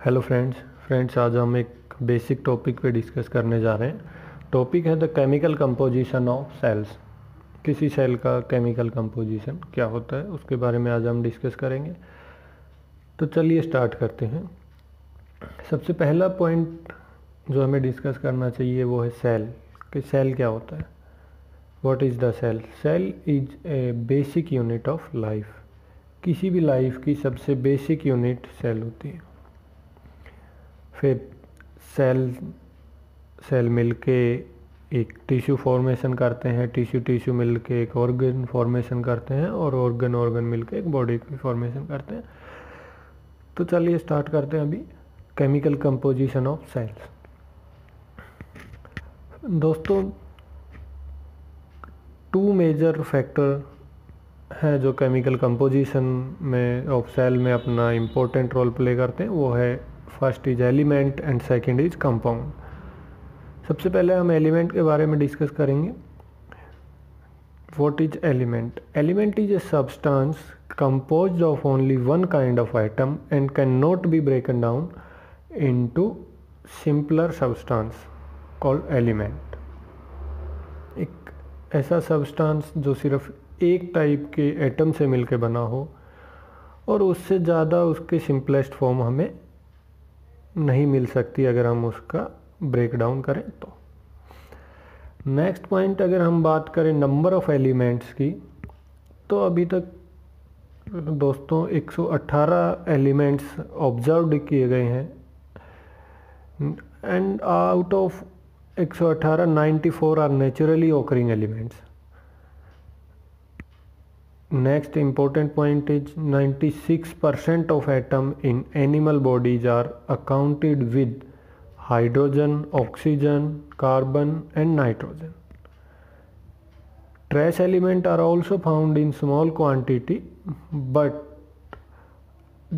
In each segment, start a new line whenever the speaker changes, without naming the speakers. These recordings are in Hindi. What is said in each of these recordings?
हेलो फ्रेंड्स आज हम एक बेसिक टॉपिक पे डिस्कस करने जा रहे हैं। टॉपिक है the chemical composition of cells. किसी सेल का केमिकल कंपोजिशन क्या होता है उसके बारे में आज हम डिस्कस करेंगे। तो चलिए स्टार्ट करते हैं। सबसे पहला पॉइंट जो हमें डिस्कस करना चाहिए वो है सेल, कि सेल क्या होता है। What is the cell? Cell is a basic unit of life. किसी भी लाइफ की सबसे बेसिक यूनिट सेल होती है। फिर सेल सेल मिलके एक टिश्यू फॉर्मेशन करते हैं, टिश्यू मिलके एक ऑर्गन फॉर्मेशन करते हैं और ऑर्गन मिलके एक बॉडी की फॉर्मेशन करते हैं। तो चलिए स्टार्ट करते हैं अभी केमिकल कंपोजिशन ऑफ सेल्स। दोस्तों, टू मेजर फैक्टर हैं जो केमिकल कंपोजिशन में ऑफ सेल में अपना इम्पोर्टेंट रोल प्ले करते हैं। वो है first is element and second is compound. सबसे पहले हम एलिमेंट के बारे में डिस्कस करेंगे। What is element? Element is a substance composed of only one kind of atom and cannot be broken down into simpler substance called element। एक ऐसा सब्सटेंस जो सिर्फ एक टाइप के एटम से मिलके बना हो और उससे ज़्यादा उसके सिंपलेस्ट फॉर्म हमें नहीं मिल सकती अगर हम उसका ब्रेक डाउन करें तो। नेक्स्ट पॉइंट, अगर हम बात करें नंबर ऑफ एलिमेंट्स की, तो अभी तक दोस्तों 118 एलिमेंट्स ऑब्जर्व किए गए हैं and out of 118 94 are naturally occurring elements. Next important point is 96% of atom in animal bodies are accounted with hydrogen, oxygen, carbon and nitrogen. Trace elements are also found in small quantity, but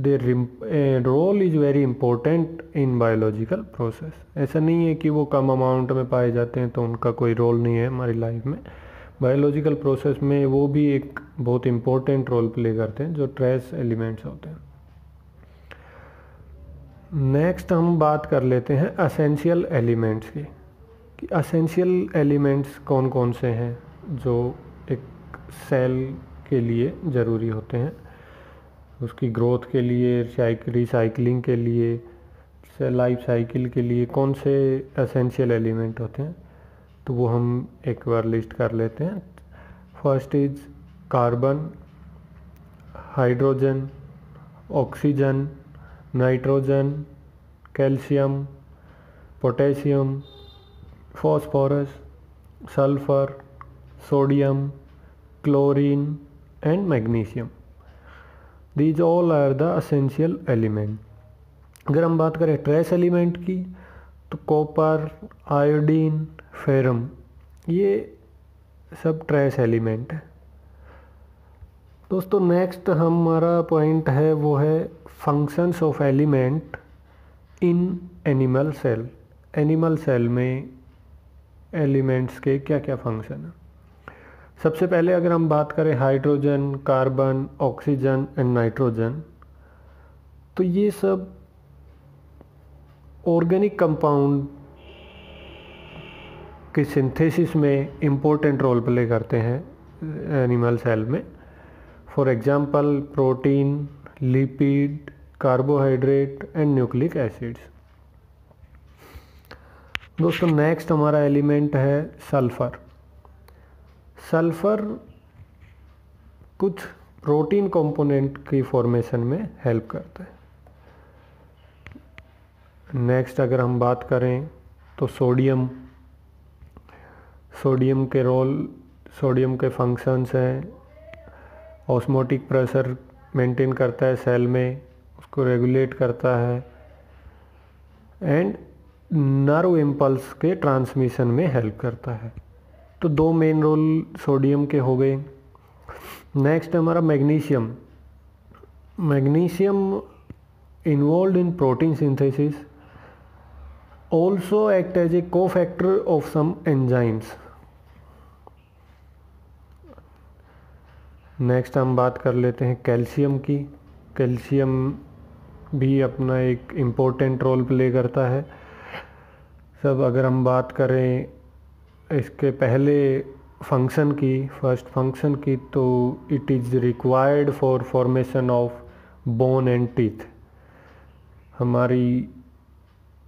their role is very important in biological process। ऐसा नहीं है कि वो कम अमाउंट में पाए जाते हैं तो उनका कोई रोल नहीं है हमारी लाइफ में। बायोलॉजिकल प्रोसेस में वो भी एक बहुत इम्पोर्टेंट रोल प्ले करते हैं जो ट्रेस एलिमेंट्स होते हैं। नेक्स्ट हम बात कर लेते हैं असेंशियल एलिमेंट्स की, कि असेंशियल एलिमेंट्स कौन कौन से हैं जो एक सेल के लिए ज़रूरी होते हैं, उसकी ग्रोथ के लिए, रिसाइकलिंग के लिए, लाइफ साइकिल के लिए कौन से असेंशियल एलिमेंट होते हैं। तो वो हम एक बार लिस्ट कर लेते हैं। First is carbon, hydrogen, oxygen, nitrogen, calcium, potassium, phosphorus, sulphur, sodium, chlorine and magnesium. These all are the essential element. अगर हम बात करें ट्रेस एलिमेंट की, तो कॉपर, आयोडीन, फेरम, ये सब ट्रेस एलिमेंट है। दोस्तों नेक्स्ट हमारा पॉइंट है वो है functions of element in animal cell. Animal cell में एलिमेंट्स के क्या क्या फंक्शन है। सबसे पहले अगर हम बात करें hydrogen, carbon, oxygen and nitrogen, तो ये सब ऑर्गेनिक कंपाउंड के सिंथेसिस में इम्पोर्टेंट रोल प्ले करते हैं एनिमल सेल में। For example protein, lipid, carbohydrate and nucleic acids. दोस्तों नेक्स्ट हमारा एलिमेंट है सल्फर। सल्फर कुछ प्रोटीन कंपोनेंट की फॉर्मेशन में हेल्प करता है। नेक्स्ट अगर हम बात करें तो सोडियम के फंक्शंस हैं। ऑस्मोटिक प्रेशर मेंटेन करता है सेल में, उसको रेगुलेट करता है एंड नर्व इम्पल्स के ट्रांसमिशन में हेल्प करता है। तो दो मेन रोल सोडियम के हो गए। नेक्स्ट हमारा magnesium. Magnesium involve in protein synthesis, also act as a cofactor of some enzymes। Next हम बात कर लेते हैं कैल्शियम की। कैल्शियम भी अपना एक इम्पोर्टेंट रोल प्ले करता है। सब अगर हम बात करें इसके पहले फंक्शन की, फर्स्ट फंक्शन की, तो it is required for formation of bone and teeth. हमारी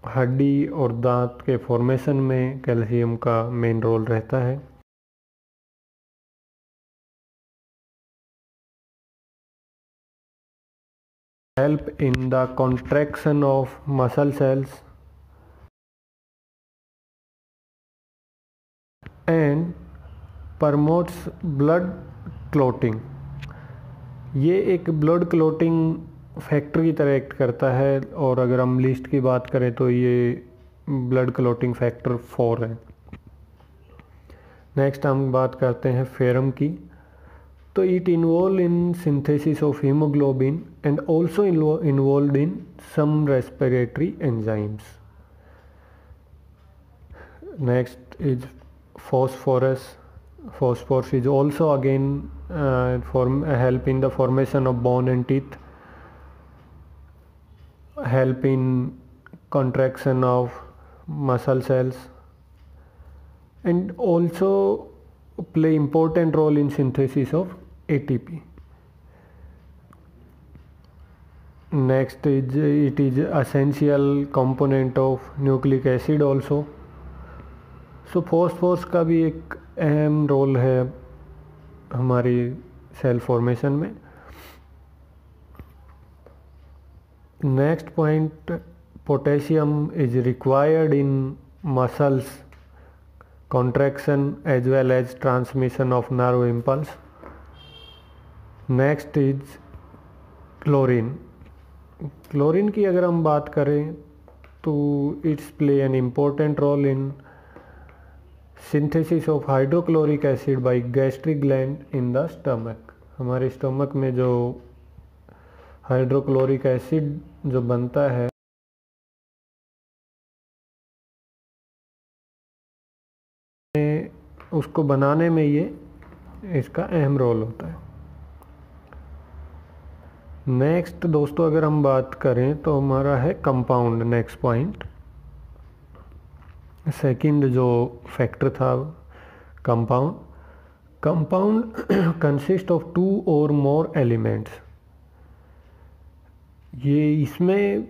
हड्डी और दांत के फॉर्मेशन में कैल्शियम का मेन रोल रहता है। Help in the contraction of muscle cells and promotes blood clotting. ये एक ब्लड क्लॉटिंग फैक्टर की तरह एक्ट करता है, और अगर हम लिस्ट की बात करें तो ये ब्लड क्लॉटिंग फैक्टर 4 है। नेक्स्ट हम बात करते हैं फेरम की। तो it involve in synthesis of haemoglobin and also involve in some respiratory enzymes. Next is phosphorus. Phosphorus is also again help in the formation of bone and teeth, help in contraction of muscle cells, and also play important role in synthesis of ATP. Next is it is essential component of nucleic acid also. So phosphorus का भी एक अहम रोल है हमारी सेल फॉर्मेशन में। Next point, potassium is required in muscles contraction as well as transmission of nerve impulse. Next is chlorine. Chlorine की अगर हम बात करें तो it's play an important role in synthesis of hydrochloric acid by gastric gland in the stomach. हमारे स्टमक में जो हाइड्रोक्लोरिक एसिड जो बनता है, उसको बनाने में ये इसका अहम रोल होता है। नेक्स्ट दोस्तों अगर हम बात करें तो हमारा है कंपाउंड। नेक्स्ट पॉइंट, सेकंड जो फैक्टर था कंपाउंड। कंपाउंड कंसिस्ट ऑफ 2 और मोर एलिमेंट्स। ये इसमें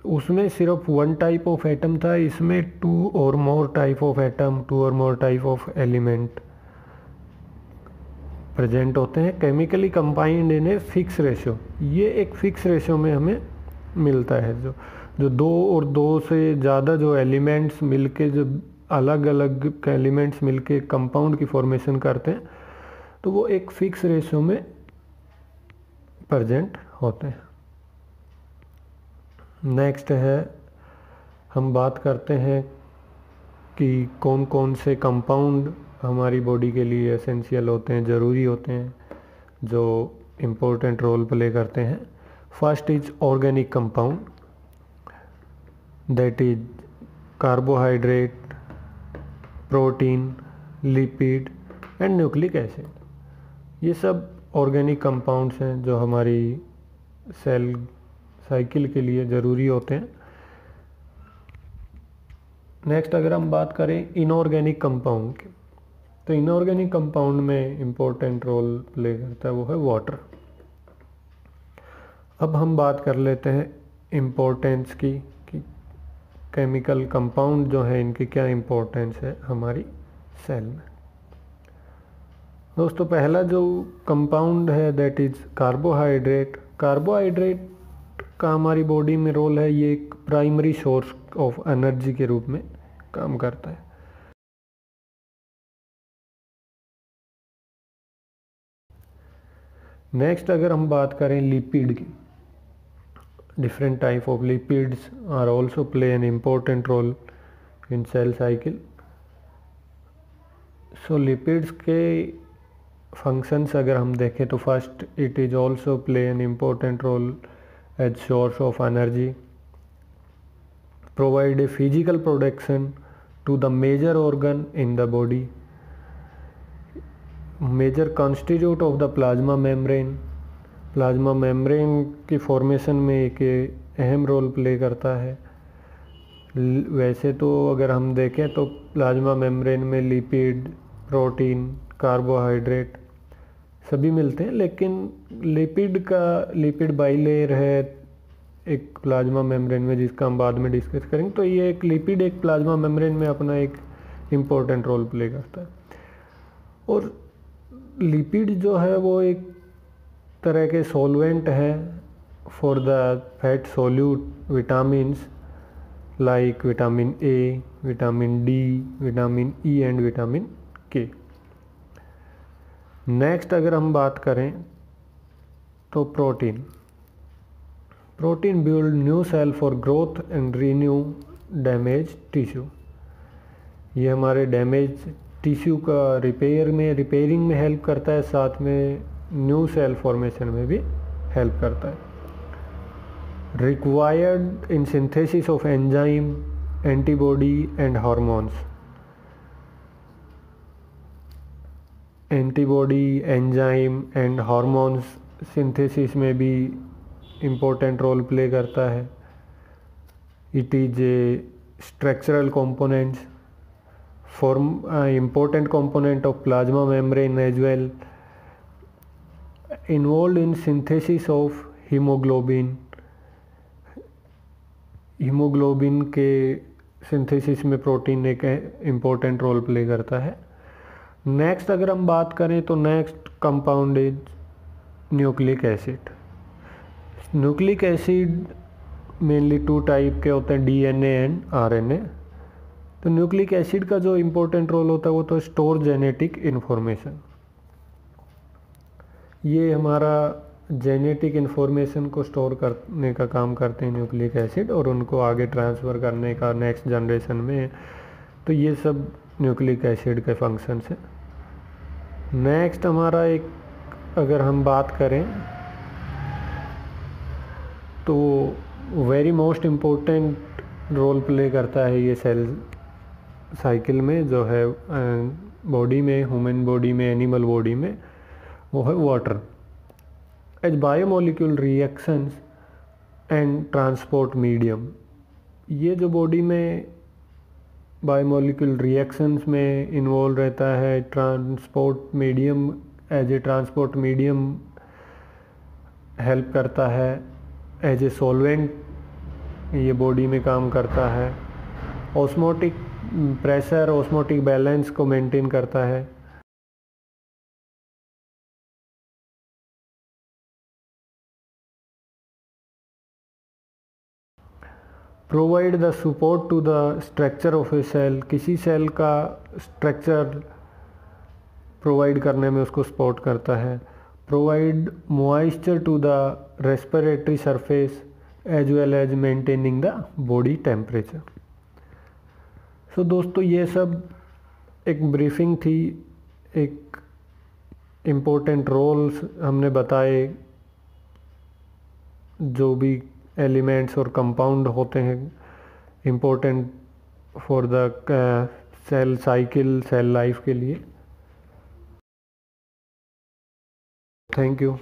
उसमें सिर्फ 1 टाइप ऑफ एटम था, इसमें 2 और मोर टाइप ऑफ एटम, 2 और मोर टाइप ऑफ एलिमेंट प्रेजेंट होते हैं। Chemically combined in a fix ratio. ये एक फिक्स रेशियो में हमें मिलता है। जो 2 और 2 से ज़्यादा जो एलिमेंट्स मिलके, जो अलग अलग एलिमेंट्स मिलके कंपाउंड की फॉर्मेशन करते हैं, तो वो एक फिक्स रेशियो में प्रेजेंट होते हैं। नेक्स्ट है, हम बात करते हैं कि कौन कौन से कंपाउंड हमारी बॉडी के लिए एसेंशियल होते हैं, ज़रूरी होते हैं, जो इम्पोर्टेंट रोल प्ले करते हैं। First is organic compound, that is carbohydrate, protein, lipid and nucleic acid. ये सब ऑर्गेनिक कंपाउंड्स हैं जो हमारी सेल साइकिल के लिए ज़रूरी होते हैं। नेक्स्ट अगर हम बात करें इनऑर्गेनिक कंपाउंड की, तो इनऑर्गेनिक कंपाउंड में इम्पोर्टेंट रोल प्ले करता है वो है वाटर। अब हम बात कर लेते हैं इम्पोर्टेंस की कि केमिकल कंपाउंड जो है इनकी क्या इम्पोर्टेंस है हमारी सेल में। दोस्तों पहला जो कंपाउंड है दैट इज़ कार्बोहाइड्रेट। कार्बोहाइड्रेट का हमारी बॉडी में रोल है, ये एक प्राइमरी सोर्स ऑफ एनर्जी के रूप में काम करता है। नेक्स्ट अगर हम बात करें लिपिड की, different type of lipids are also play an important role in cell cycle. So lipids के फंक्शंस अगर हम देखें तो first it is also play an important role as source of energy, provide a physical protection to the major organ in the body, major constitute of the plasma membrane. Plasma membrane की फॉर्मेशन में एक अहम रोल प्ले करता है। वैसे तो अगर हम देखें तो प्लाज्मा मेम्ब्रेन में लिपिड, प्रोटीन, कार्बोहाइड्रेट सभी मिलते हैं, लेकिन लिपिड बाइलेयर है एक प्लाज्मा मेम्ब्रेन में, जिसका हम बाद में डिस्कस करेंगे। तो ये एक लिपिड एक प्लाज्मा मेम्ब्रेन में अपना एक इम्पोर्टेंट रोल प्ले करता है। और लिपिड जो है वो एक तरह के सॉल्वेंट है for the fat solute vitamins like vitamin A, vitamin D, vitamin E and vitamin K. Next अगर हम बात करें तो protein build new cell for growth and renew damage tissue. ये हमारे डैमेज टिश्यू का रिपेयरिंग में हेल्प करता है, साथ में न्यू सेल फॉर्मेशन में भी हेल्प करता है। Required in synthesis of enzyme, antibody and hormones. Antibody, enzyme and hormones synthesis में भी इम्पोर्टेंट रोल प्ले करता है। It is a structural components, form important component of plasma membrane as well, involved in synthesis of haemoglobin के सिंथेसिस में प्रोटीन एक इम्पोर्टेंट रोल प्ले करता है। नेक्स्ट अगर हम बात करें तो next compound is nucleic acid. Nucleic acid mainly 2 type के होते हैं, डीएनए एंड आरएनए। तो न्यूक्लिक एसिड का जो इम्पोर्टेंट रोल होता है वो तो स्टोर जेनेटिक इन्फॉर्मेशन। ये हमारा जेनेटिक इन्फॉर्मेशन को स्टोर करने का काम करते हैं न्यूक्लिक एसिड, और उनको आगे ट्रांसफ़र करने का नेक्स्ट जनरेशन में। तो ये सब न्यूक्लिक एसिड के फंक्शंस हैं। नेक्स्ट हमारा एक अगर हम बात करें तो very most important role play करता है ये सेल साइकिल में, जो है बॉडी में, ह्यूमन बॉडी में, एनिमल बॉडी में, वो है water as biomolecule reactions and transport medium. ये जो बॉडी में बायोमोलिक्यूल रिएक्शंस में इन्वॉल्व रहता है, transport medium as a transport medium help करता है, एज ए सॉल्वेंट ये बॉडी में काम करता है, ऑस्मोटिक प्रेशर, ऑस्मोटिक बैलेंस को मेंटेन करता है। Provide the support to the structure of a cell. किसी सेल का स्ट्रक्चर प्रोवाइड करने में उसको सपोर्ट करता है। Provide moisture to the respiratory surface as well as maintaining the body temperature. So दोस्तों ये सब एक ब्रीफिंग थी, एक इम्पोर्टेंट रोल्स हमने बताए, जो भी एलिमेंट्स और कंपाउंड होते हैं important for the cell cycle, cell life के लिए। Thank you.